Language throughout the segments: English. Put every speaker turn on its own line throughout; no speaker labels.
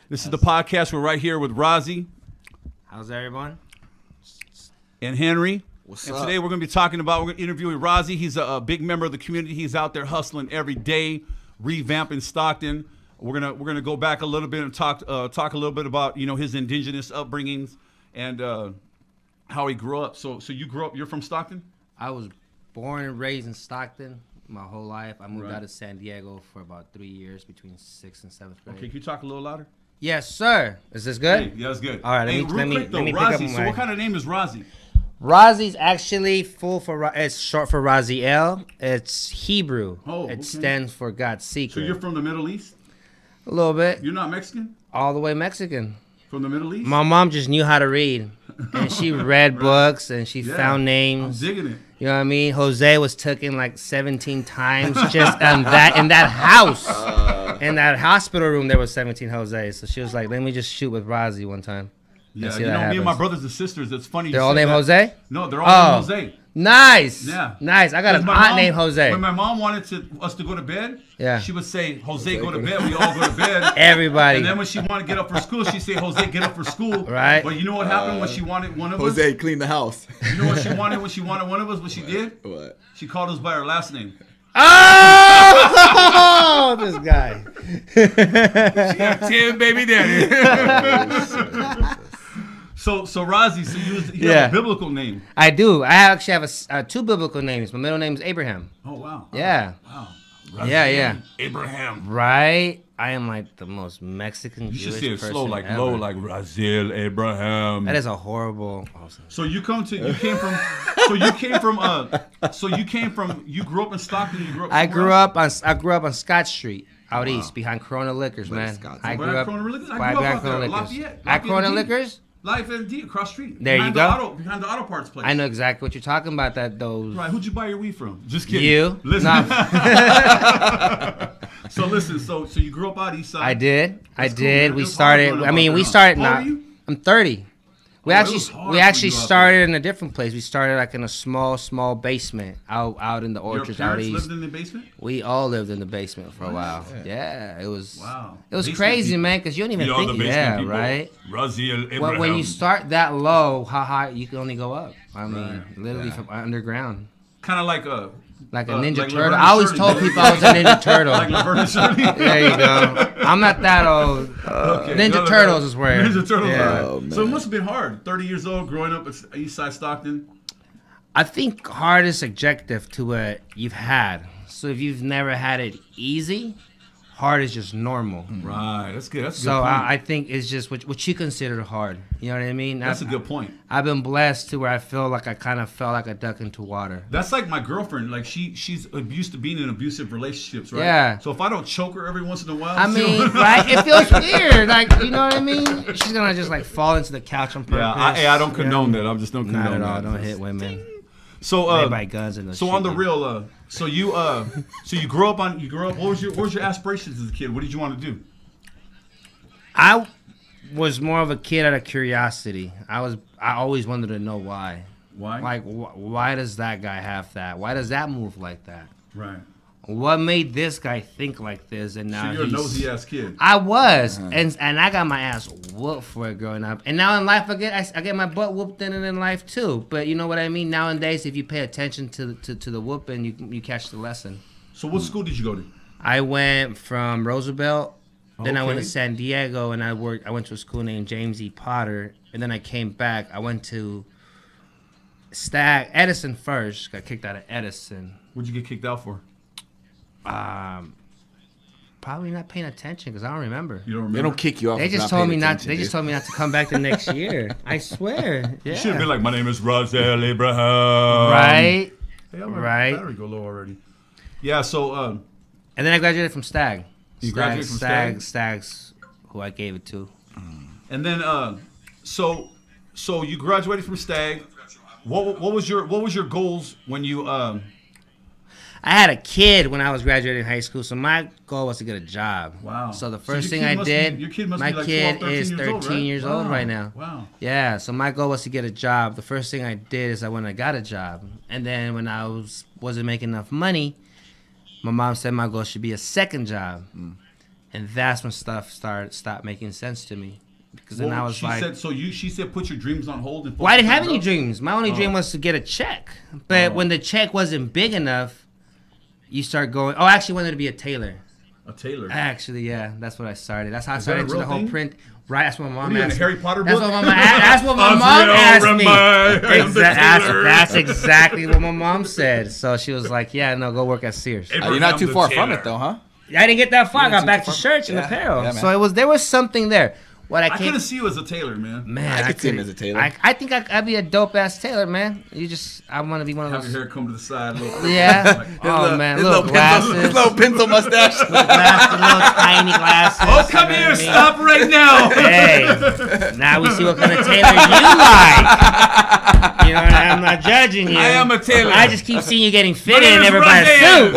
This is the podcast. We're right here with Rozzy.
How's everyone?
And Henry.
What's
and
up?
Today we're going to be interviewing Rozzy. He's a big member of the community. He's out there hustling every day, revamping Stockton. We're gonna go back a little bit and talk a little bit about his indigenous upbringings and how he grew up. So you grew up. You're from Stockton.
I was born and raised in Stockton my whole life. I moved
Right.
out of San Diego for about 3 years between 6th and 7th grade.
Okay, can you talk a little louder?
Yes, sir. Is this good?
Hey, yeah, that's good.
All right, let
Hey,
me
real quick though,
pick up
Rozzy.
on
So
my-
what kind of name is Rozzy?
Rozzy's actually it's short for Raziel. It's Hebrew.
Oh, okay.
It stands for God's
So
secret.
you're from the Middle East?
A little bit.
You're not Mexican?
All the way Mexican.
From the Middle East?
My mom just knew how to read. And she read books and she
Yeah,
found
I'm
names.
digging it.
You know what I mean? Jose was taken like 17 times just in that house. In that hospital room, there was 17 Jose's. So she was like, let me just shoot with Rozzy one time.
Yeah,
see
me
that
and my
happens.
brothers and sisters, it's funny.
They're
you
all
say
named
that.
Jose?
No, they're all named Jose.
Nice.
Yeah.
Nice. I got an
My
aunt
mom-
named Jose.
When my mom wanted us to go to bed,
Yeah.
she would say, Jose, go to bed. We all go to bed.
Everybody.
And then when she wanted to get up for school, she'd say, Jose, get up for school.
Right.
But you know what happened when she wanted one of
Jose,
us?
clean the house.
You know what she wanted when she wanted one of us? What she did?
What?
She called us by our last name.
Oh, this guy.
Tim, baby daddy. So Rozzy, so you have a biblical name.
I do. I actually have two biblical names. My middle name is Abraham.
Oh, wow.
Yeah.
Wow.
Yeah.
Abraham.
Right? I am like the most Mexican
You should
Jewish
say it
person
slow, like
ever.
low, like Raziel Abraham.
That is a horrible.
So you came from you grew up in Stockton. You grew up.
I grew
somewhere else?
up on Scott Street out east behind Corona Liquors, man.
Scott?
I
Where
grew
at
up
Corona Liquors? I
right
grew up
behind
out there,
Corona
Lafayette.
Liquors. At
Lafayette
Corona
D.
Liquors?
Life and across the street.
There you go.
Behind the auto parts place.
I know exactly what you're talking about. Those.
Right, who'd you buy your weed from? Just kidding.
You?
Listen.
No.
So listen. So you grew up out east side.
I did.
That's cool,
did.
man.
We
It was hard
started.
growing up
I mean,
out
we
there, huh?
started.
How old
Not.
are you?
I'm 30. We
Oh, it was hard for
actually
you out
started
there.
in a different place. We started like in a small basement out in the
Your
orchards out
parents
east.
lived in the basement.
We all lived in the basement for a while.
Yeah.
Yeah, it was.
Wow.
It was
Basement
crazy,
people.
man, because you don't even
You know,
think.
the basement
Yeah,
people.
right.
Raziel Abraham.
Well, when you start that low, how high you can only go up. I mean,
Right.
literally from underground,
kind of like a
like a Ninja
like
Turtle.
Laverne
I always
Shirley.
told people I was a Ninja Turtle.
like Laverne and Shirley.
There you go. I'm not that old.
Okay.
Ninja Turtles is where.
Ninja Turtles.
Yeah.
Right.
Oh, man.
So it must have been hard. 30 years old, growing up at East Side Stockton.
I think hard is subjective to what you've had. So if you've never had it easy, hard is just normal.
Right. That's good. That's a
So
good point.
I think it's just what you consider hard. You know what I mean?
That's a good point.
I've been blessed to where I feel like I kind of felt like a duck into water.
That's like my girlfriend. Like she's used to being in abusive relationships, right?
Yeah.
So if I don't choke her every once in a while,
I mean, right? It feels weird. Like, you know what I mean? She's gonna just like fall into the couch on purpose.
yeah. I don't
you
condone
know?
that. I'm just don't condone
Not at all.
that.
Don't hit women.
So
They buy guns and
so on the real, so you grew up. What was your aspirations as a kid? What did you want to do?
I was more of a kid out of curiosity. I always wanted to know why.
Why?
Like, why does that guy have that? Why does that move like that?
Right.
What made this guy think like this? And now
So you're a
he's
nosy ass kid.
I was, and I got my ass whooped for it growing up. And now in life, I get my butt whooped in life too. But you know what I mean. Nowadays, if you pay attention to the whooping, you catch the lesson.
So what school did you go to?
I went from Roosevelt, then I went to
Okay.
San Diego, and I went to a school named James E. Potter, and then I came back. I went to Edison first. Got kicked out of Edison.
What'd you get kicked out for?
Probably not paying attention because I don't remember.
You don't remember?
They don't kick you off.
They
for
just
not
told
paying
me not.
attention,
They
dude.
just told me not to come back the next year. I swear. Yeah.
You should have been like, my name is Raziel Abraham.
Right.
Hey, I'm
Right.
Battery go low already. Yeah. So
And then I graduated from Stag.
You graduated from Stag?
Stag's who I gave it to.
and then so you graduated from Stag. What was your goals when you
I had a kid when I was graduating high school, so my goal was to get a job.
Wow.
So the
So
first
your
thing
kid
I
must be-
did,
your kid must
my
be like
kid
12, 13
is
years old,
13
right?
years old
Wow.
right now.
Wow.
Yeah, so my goal was to get a job. The first thing I did is I went and got a job. And then when I wasn't making enough money, my mom said my goal should be a second job. And that's when stuff stopped making sense to me. Because then I was like,
she said, put your dreams on hold. And
well, I didn't have any dreams. My only dream was to get a check. But when the check wasn't big enough, you start going. Oh, I actually wanted to be a tailor.
A tailor.
Actually, yeah, that's what I started. That's how I started into the whole print. Right, that's what my mom asked.
Harry Potter book?
That's what my mom asked me. That's exactly what my mom said. So she was like, "Yeah, no, go work at Sears."
You're not too far from it, though, huh?
I didn't get that far. I got back to shirts and apparel. Yeah, so there was something there.
I couldn't see you as a tailor, man.
Man,
I could see him as a tailor.
I think I'd be a dope ass tailor, man. I want to be one of those.
Have your hair come to the side, a little.
Yeah. Oh man, little glasses,
his little pencil mustache,
little tiny glasses.
Oh, come here! Stop right now.
Hey, now we see what kind of tailor you like. You know, I'm not judging you.
I am a tailor.
I just keep seeing you getting fitted and never buy a
suit.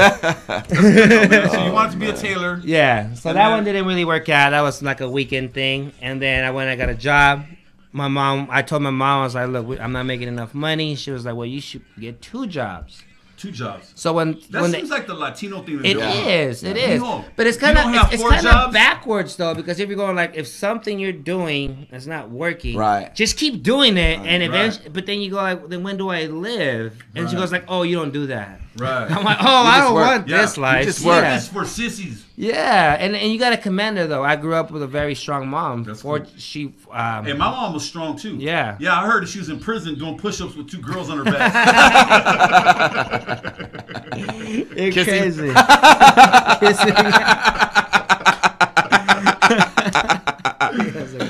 So you wanted to be a tailor.
Yeah. So that one didn't really work out. That was like a weekend thing. And then I got a job. I told my mom, I was like, look, I'm not making enough money. She was like, well, you should get 2 jobs.
2 jobs.
So
that seems like the Latino thing to do.
It is. But it's kind of backwards though, because if you're going like, if something you're doing is not working,
right,
just keep doing it, and eventually, but then you go like, then when do I live? And she goes like, oh, you don't do that.
Right.
I'm like, oh, I don't want this life.
You just work. This for sissies.
Yeah, and you got to commend her though. I grew up with a very strong mom.
That's cool.
And
my mom was strong too.
Yeah.
Yeah, I heard that she was in prison doing push-ups with 2 girls on her back.
You're crazy.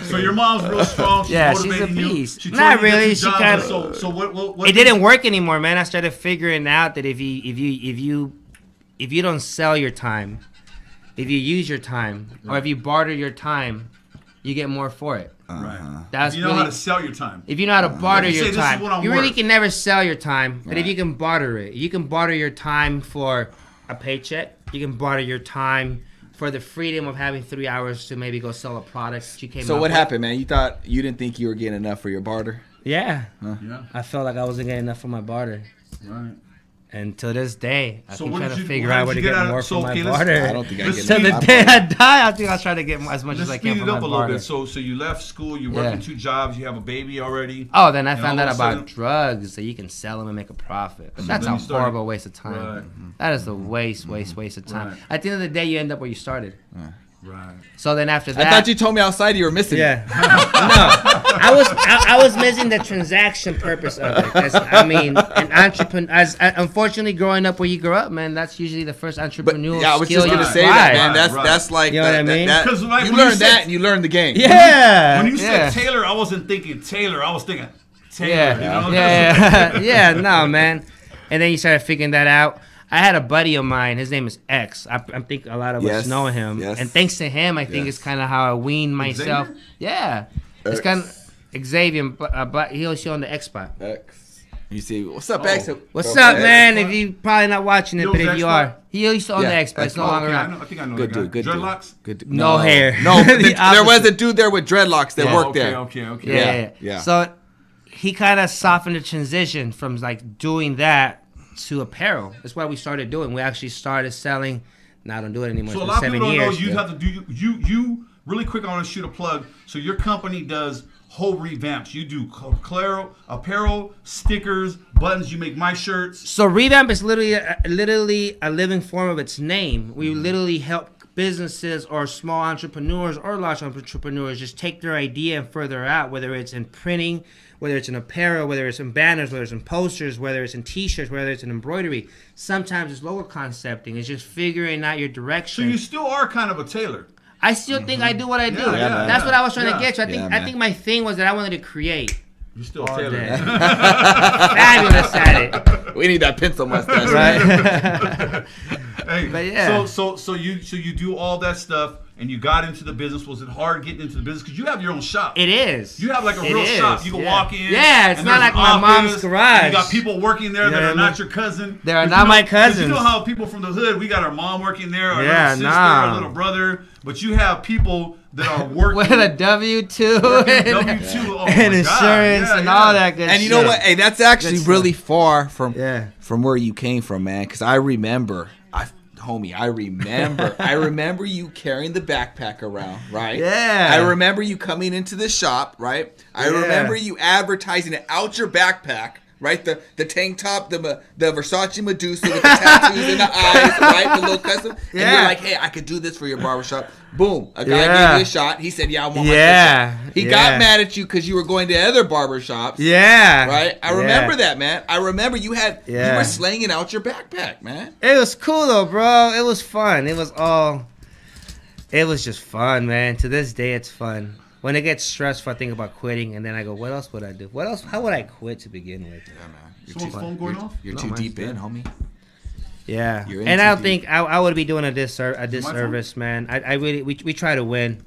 So your mom's real strong.
She's a beast. Not really. She kind of.
So what?
It didn't work anymore, man. I started figuring out that if you don't sell your time, if you use your time, or if you barter your time, you get more for it.
Right.
That's
you know how to sell your time.
If you know how to barter your time, you really can never sell your time. But if you can barter it, you can barter your time for a paycheck. You can barter your time for the freedom of having 3 hours to maybe go sell a product that you came.
So what happened, man? You didn't think you were getting enough for your barter?
Yeah.
Huh?
Yeah.
I felt like I wasn't getting enough for my barter.
Right.
And to this day, I keep trying to figure out where to get more from my
barter.
barter.
I don't think I get
Till the day I die, I think I'll try to get as much as I can from my barter. Let's speed it up a little bit.
So you left school, you're working 2 jobs, you have a baby already.
Oh, then I found out about drugs, that you can sell them and make a profit. But that's a horrible waste of time. Right. That is a waste of time. Right. At the end of the day, you end up where you started.
Right.
So then after that,
I thought you told me outside you were missing.
Yeah. No, I was missing the transaction purpose of it. I mean, an entrepreneur. Unfortunately, growing up where you grow up, man, that's usually the first entrepreneurial skill.
Yeah, I was just gonna say that, man. That's like,
you know what I mean?
Because like, you learn that and you learn the game.
Yeah.
When you said Taylor, I wasn't thinking Taylor. I was thinking Taylor.
Yeah.
You know?
Yeah. No, man. And then you started figuring that out. I had a buddy of mine. His name is X. I think a lot of us know him.
Yes.
And thanks to him, I think it's kind of how I weaned myself.
Xavier?
Yeah. It's kind of Xavier, but he'll show on the X spot.
X. You see, what's up, X?
What's up, man? If you probably not watching it, but if you are, he used to on the X spot. It's no longer around.
I think I know
good
that
dude. Good
dreadlocks?
Good dude.
No hair.
No, there was a dude there with dreadlocks that worked there.
Okay.
Yeah. So he kind of softened the transition from like doing that to apparel. That's what we started doing. We actually started selling. Now I don't do it anymore.
So a lot of people don't know you have to do you really quick. I want to shoot a plug. So your company does whole revamps. You do apparel, stickers, buttons. You make my shirts.
So revamp is literally a living form of its name. We literally help businesses or small entrepreneurs or large entrepreneurs just take their idea and further out, whether it's in printing, whether it's in apparel, whether it's in banners, whether it's in posters, whether it's in t-shirts, whether it's in embroidery. Sometimes it's logo concepting. It's just figuring out your direction.
So you still are kind of a tailor.
I still think I do what I do. That's what I was trying to get to. I think my thing was that I wanted to create.
You're still a tailor.
Fabulous at it.
We need that pencil mustache,
right?
Hey,
but yeah.
So you do all that stuff, and you got into the business. Was it hard getting into the business? Because you have your own shop.
It is.
You have like a real shop. You can walk in.
Yeah, it's not like my mom's garage.
You got people working there that are not your cousin.
They are not my cousins.
You know how people from the hood, we got our mom working there, our little sister,
nah.
our little brother. But you have people that are working
with a W-2 and insurance and all that good shit.
And you know what? Hey, that's actually really far from where you came from, man. Because I remember, homie, I remember you carrying the backpack around, right?
Yeah.
I remember you coming into the shop, right? I remember you advertising it out your backpack, right? The tank top, the Versace Medusa with the tattoos in the eyes, right? The little custom. And you're like, hey, I could do this for your barbershop. Boom. A guy gave you a shot. He said, yeah, I want my shot. He got mad at you because you were going to other barbershops.
Yeah.
Right? I remember that, man. I remember you were slanging out your backpack, man.
It was cool, though, bro. It was fun. It was just fun, man. To this day, it's fun. When it gets stressful, I think about quitting, and then I go, what else would I do? What else? How would I quit to begin with?
Yeah, man.
Someone's phone going off?
You're too deep in, homie.
Yeah, and I don't think I would be doing a disservice, man. I really we try to win,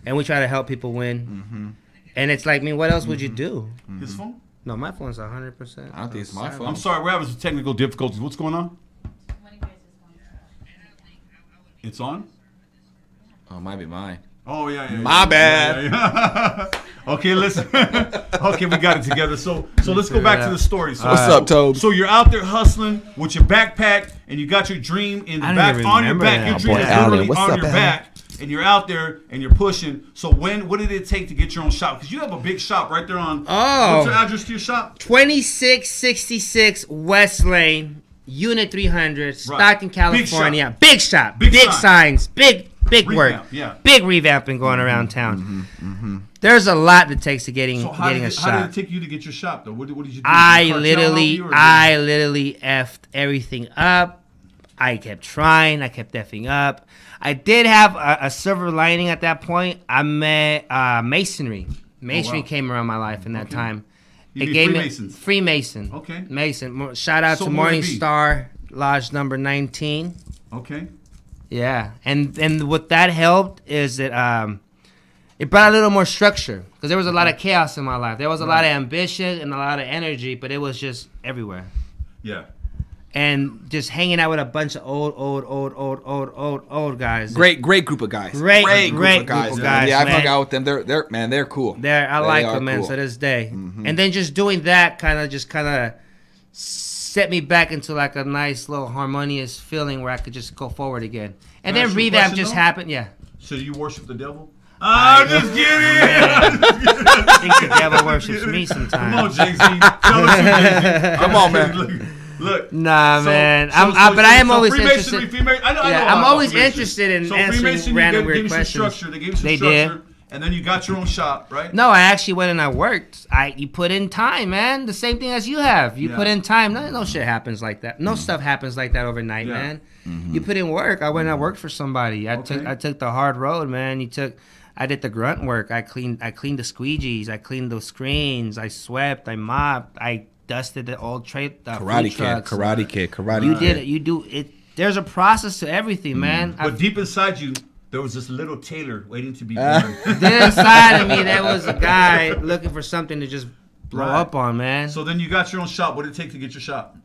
and we try to help people win. Mm-hmm. And it's like, what else would you do?
His phone?
No, my phone's 100%.
I don't think it's my phone.
I'm sorry, we're having some technical difficulties. What's going on? It's on?
Oh, it might be mine.
Oh, yeah.
My bad.
Yeah. Okay, listen. Okay, we got it together. So let's go back to the story. So,
what's up, Tobe?
So you're out there hustling with your backpack, and you got your dream in the back on your back. Your dream is literally on your back, and you're out there and you're pushing. So what did it take to get your own shop? Because you have a big shop right there on.
Oh.
What's the address to your shop?
2666 West Lane, Unit 300, Stockton, California. Big shop. Big signs. Big work.
Yeah.
Big revamping going around town. There's a lot that takes to getting a shop.
How did it take you to get your shop though? What did you do?
I literally effed everything up. I kept trying. I kept effing up. I did have a silver lining at that point. I met masonry. Masonry came around my life in that time.
You
it gave
Freemasons?
me Freemason.
Okay.
Mason. Shout out to Morning Star Lodge number 19.
Okay.
Yeah, and what that helped is that it brought a little more structure because there was a lot of chaos in my life. There was a lot of ambition and a lot of energy, but it was just everywhere.
Yeah.
And just hanging out with a bunch of old guys.
Great group of guys.
Great group of guys.
Yeah, I've hung out with them. They're cool.
I like them, man, to this day. Mm-hmm. And then just doing that kind of set me back into like a nice little harmonious feeling where I could just go forward again. And then revamp just happened. Yeah.
So you worship the devil? I'm just kidding.
I think the devil worships me sometimes.
Come on, Jay-Z. Tell us Jay-Z.
Come on, man.
Look.
Nah, man. But I am always interested. I'm always interested in answering random weird questions.
They gave you some structure. And then you got your own shop, right?
No, I actually went and I worked. You put in time, man. The same thing as you have. You put in time. No shit happens like that. No stuff happens like that overnight, man. Mm-hmm. You put in work. I went and I worked for somebody. I took the hard road, man. I did the grunt work. I cleaned the squeegees. I cleaned those screens. I swept. I mopped. I dusted the old
Karate Kid.
You did it. You do it. There's a process to everything, man.
But deep inside you, there was this little tailor waiting to be born.
Deep inside of me, there was a guy looking for something to just blow up on, man.
So then you got your own shop. What did it take to get your shop?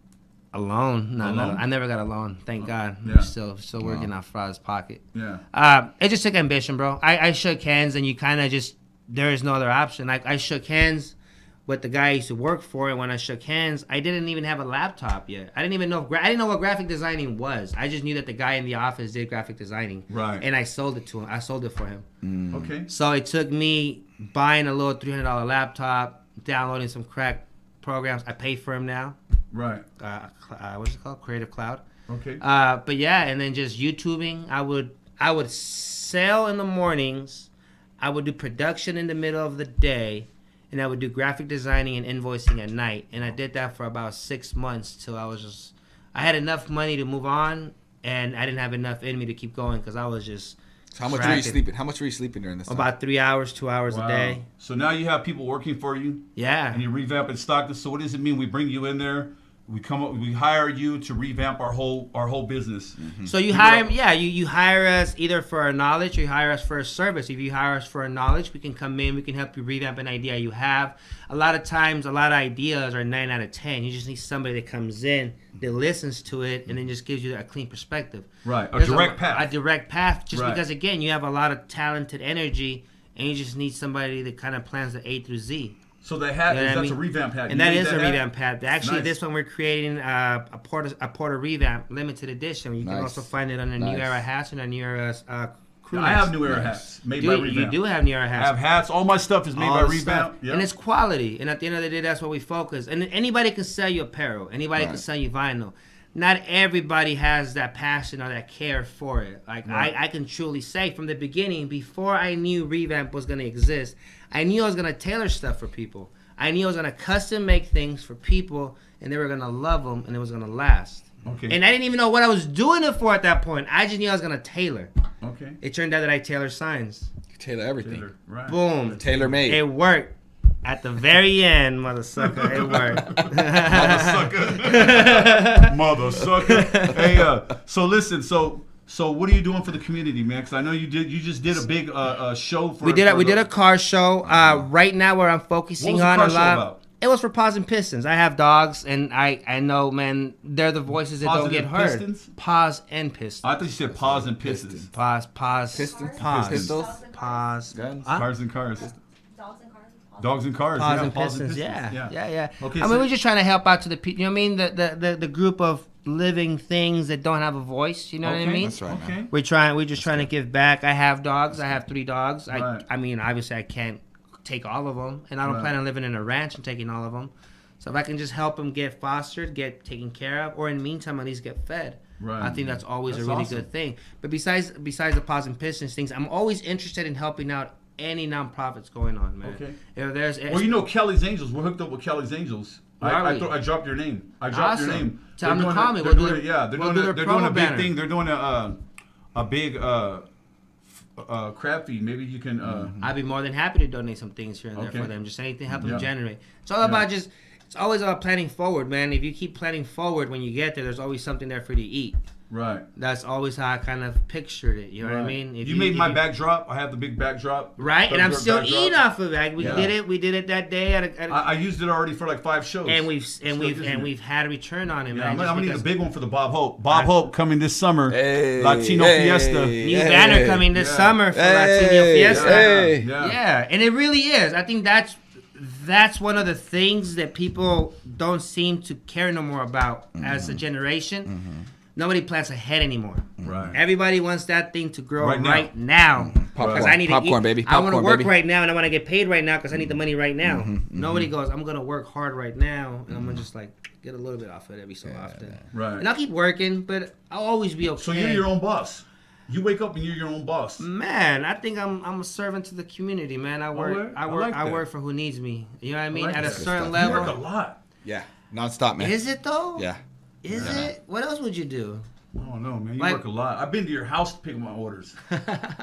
A loan? No, I never got a loan. Thank God.
Yeah.
I'm still working out Fry's pocket.
Yeah.
It just took ambition, bro. I shook hands, and you kind of just, there is no other option. I shook hands with the guy I used to work for, and when I shook hands, I didn't even have a laptop yet. I didn't know what graphic designing was. I just knew that the guy in the office did graphic designing.
Right.
And I sold it to him. I sold it for him.
Okay.
So it took me buying a little $300 laptop, downloading some crack programs. I pay for them now.
Right.
What's it called? Creative Cloud.
Okay.
But yeah, and then just YouTubing. I would sell in the mornings. I would do production in the middle of the day. And I would do graphic designing and invoicing at night. And I did that for about 6 months till I had enough money to move on, and I didn't have enough in me to keep going because I was just.
So how much were you sleeping? How much were you sleeping during this time?
About 3 hours, 2 hours a day.
So now you have people working for you.
Yeah.
And you revamp in Stockton. So what does it mean? We bring you in there. We hire you to revamp our whole business.
Mm-hmm. So you hire us either for our knowledge or you hire us for a service. If you hire us for our knowledge, we can come in, we can help you revamp an idea you have. A lot of times, a lot of ideas are 9 out of 10. You just need somebody that comes in, that listens to it, and then just gives you a clean perspective.
Right, a direct path.
A direct path, just because, again, you have a lot of talented energy, and you just need somebody that kind of plans the A through Z.
So the hat
You know what I
that's
mean?
a revamp hat.
And
You
that
made
is a
hat?
revamp hat. Actually,
Nice.
this one we're creating a Porter revamp limited edition. You can
Nice.
also find it on the New
Nice.
Era hats and the New Era crew
I have
necks.
New Era
Nice.
hats made by Revamp.
You do have New Era
I
hats.
have hats. All my stuff is made
All
by
the
Revamp.
stuff.
Yeah.
And it's quality. And at the end of the day, that's what we focus. And anybody can sell you apparel. Anybody can
Right.
sell you vinyl. Not everybody has that passion or that care for it. Like
Right.
I can truly say from the beginning, before I knew Revamp was going to exist, I knew I was going to tailor stuff for people. I knew I was going to custom make things for people, and they were going to love them, and it was going to last.
Okay.
And I didn't even know what I was doing it for at that point. I just knew I was going to tailor.
Okay.
It turned out that I tailor signs.
Tailor everything.
Taylor. Right.
Boom.
Tailor made.
It worked. At the very end, mother sucker, it worked.
Mother sucker. Hey, so listen, so what are you doing for the community, man? Because I know you just did a big show for.
We did a car show. Right now, where I'm focusing
What was the
on
car
a
show
lot.
about?
It was for Paws and Pistons. I have dogs, and I know, man, they're the voices that
Paws
don't get
and
heard.
Pistons?
Paws and Pistons.
I thought you said paws and pistons.
Paws,
Pistons?
paws,
Pistols?
paws,
Guns?
Huh?
Cars and cars.
Dogs and cars.
Dogs and cars.
Paws
yeah,
and
paws
Pistons. Yeah.
Okay,
I
so-
mean, we're just trying to help out to the people. You know what I mean? The group of living things that don't have a voice. You know what I
Okay,
mean?
That's right, man.
Okay.
We're just trying to give back. I have dogs. I have 3 dogs.
Right.
I mean, obviously, I can't take all of them, and I don't
Right.
plan on living in a ranch and taking all of them. So if I can just help them get fostered, get taken care of, or in the meantime, at least get fed.
Right.
I think that's always
That's
a really
awesome.
good thing. But besides the Paws and Pistons things, I'm always interested in helping out any nonprofits going on, man.
Okay.
If there's
Well, you know Kelly's Angels. We're hooked up with Kelly's Angels.
Where are we?
I dropped your name. I dropped your
Awesome.
name.
Tell
They're
them to
doing
call me.
They're
We'll
doing
do
it. Yeah, they're
we'll
doing
do
a,
their
they're doing a
promo
big
banner.
thing. They're doing a big crab feed. Maybe you can.
I'd be more than happy to donate some things here and there
Okay.
for them. Just anything to help them
Yeah.
generate. It's all about just. It's always about planning forward, man. If you keep planning forward, when you get there, there's always something there for you to eat.
Right.
That's always how I kind of pictured it. You know what I mean? If
you made
if
my backdrop. I have the big backdrop.
right, and I'm
Thumbs
still
up backdrop.
eating off of it. We
Yeah.
did it. We did it that day at a
I used it already for like 5 shows.
and
Still using it.
we've had a return on it,
Yeah,
man.
I'm
just
gonna need a
because-
big one for the Bob Hope. Bob Hope coming this summer.
Hey,
Latino
hey,
Fiesta.
New
hey,
banner coming this
yeah.
summer for
Hey,
Latino Fiesta.
hey.
Yeah, and it really is. I think that's one of the things that people don't seem to care no more about as a generation. Nobody plans ahead anymore.
Right.
Everybody wants that thing to grow
Right
right
now.
now.
Popcorn.
Because I need to
Popcorn,
eat.
baby.
I want to
Popcorn,
work
baby.
right now, and I want to get paid right now because I need the money right now. Nobody goes, I'm gonna work hard right now, and I'm gonna just like get a little bit off it every so often.
Right.
And I'll keep working, but I'll always be okay.
So you're your own boss. You wake up and you're your own boss.
Man, I think I'm a servant to the community, man. I work
word?
I
I
work
like
I
that.
work for who needs me. You know what I mean?
like
At a
that.
certain
Good stuff.
You work a
level.
lot.
Yeah. Non-stop, man.
Is it though?
Yeah.
Is it? What else would you do?
I don't know, man. You
Like-
work a lot. I've been to your house to pick up my orders.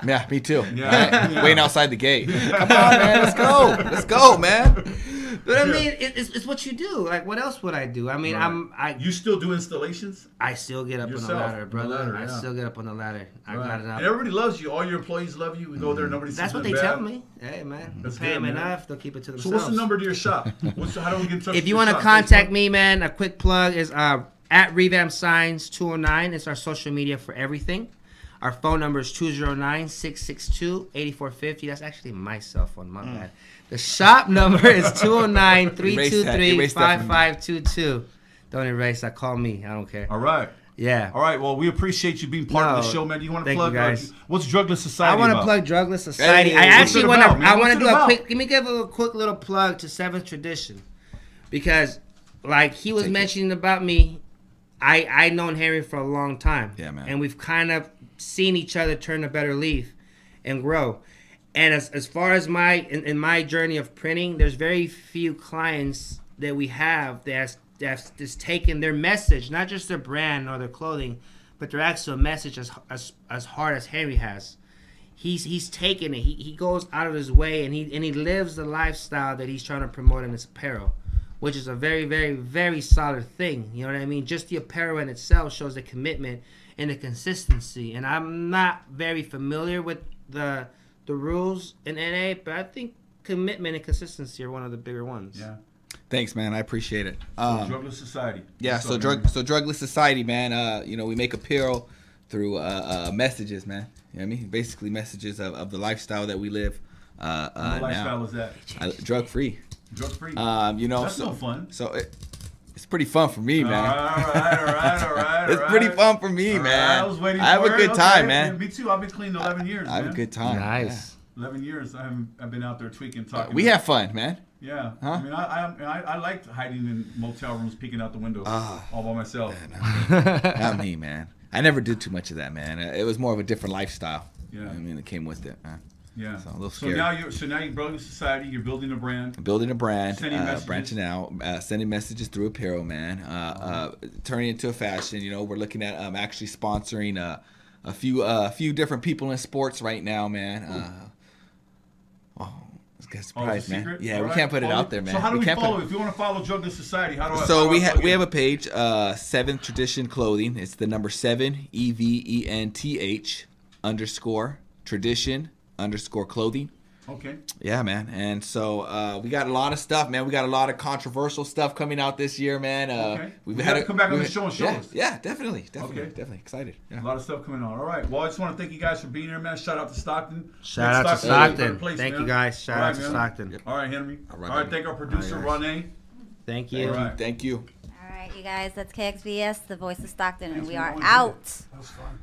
Yeah, me too.
Yeah. Yeah.
Waiting outside the gate. Come on, man. Let's go. Let's go, man.
But I
Yeah.
mean, it's what you do. Like, what else would I do? I mean,
Right. You still do installations?
I still get up
Yourself,
on the ladder,
on the
brother.
ladder,
I
yeah.
still get up on the ladder. I
Right.
got it up.
And everybody loves you. All your employees love you. We go there, nobody says
That's what they
nothing
tell
bad.
me. Hey, man,
That's
pay
good,
them
man.
enough, they'll keep it to
So
themselves.
what's the number to your shop? How do we get in touch
If
with
you
your
want to
shop?
contact
Facebook?
me, man, a quick plug is at Revamp Signs 209. It's our social media for everything. Our phone number is 209-662-8450. That's actually my cell phone, my bad. The shop number is 209-323-5522. Don't erase that. Call me. I don't care.
All right.
Yeah.
All right. Well, we appreciate you being part of the
No,
show, man. You want to
thank
plug
you, guys.
What's Drugless
I
Society
want to
about?
plug Drugless Society.
Hey,
I
what's
actually
it
want to.
about, man?
I want
What's
to
it
do a
about?
quick. Let me give a quick little plug to Seventh Tradition, because, like he was
Take it.
mentioning about me, I known Henry for a long time.
Yeah, man.
And we've kind of seen each other turn a better leaf, and grow. And as far as in my journey of printing, there's very few clients that we have that's just taken their message, not just their brand or their clothing, but their actual message as hard as Henry has. He's taken it. He goes out of his way and he lives the lifestyle that he's trying to promote in his apparel, which is a very, very, very solid thing. You know what I mean? Just the apparel in itself shows the commitment and the consistency. And I'm not very familiar with the rules in NA, but I think commitment and consistency are one of the bigger ones.
Yeah.
Thanks, man. I appreciate it.
Drugless Society.
Yeah,
What's
so
up, man?
Drugless Society, man. We make apparel through messages, man. You know what I mean? Basically messages of the lifestyle that we live
What lifestyle
now.
is that?
Drug free.
Drug free.
You know,
That's no fun.
So it's pretty fun for me, man.
All right.
It's pretty fun for me, man.
I was waiting.
I have a good time, man.
Me too. I've been clean 11 years.
I have a good time.
Nice.
11 years. I've been out there tweaking, talking.
We have fun, man.
Yeah.
Huh?
I mean, I liked hiding in motel rooms, peeking out the window all by myself.
Not me, man. I never did too much of that, man. It was more of a different lifestyle.
Yeah.
I mean, it came with it, man.
Yeah.
So a little
So
scary.
now you're building a society. You're building a brand.
Building a brand,
Sending messages.
branching out, sending messages through apparel, man. Turning into a fashion. You know, we're looking at actually sponsoring a few different people in sports right now, man. It's a surprise, man.
Secret?
Yeah,
All
we
right.
can't put it out there, man.
So how do we
can't
follow? If you want to follow Drugless Society, how do I?
So we
plug in?
have a page, 7th Tradition Clothing. It's the number 7 EVENTH _ tradition _ clothing.
Okay.
Yeah, man. And so we got a lot of stuff, man. We got a lot of controversial stuff coming out this year, man.
Okay.
We've
We
had
gotta come back on the show and show us.
Yeah, definitely,
Okay.
definitely excited. Yeah.
A lot of stuff coming on. All right. Well, I just want to thank you guys for being here, man. Shout out to Stockton.
Shout out to Stockton. Thank you, guys. Shout out to Stockton.
All right, Henry.
All
All
right,
right.
buddy.
Thank our producer, Ronnie.
Thank you.
All right.
Thank you.
All right, you guys, that's KXVS, the voice of Stockton, and
Thanks
we
for
are
going.
out.
That was fun.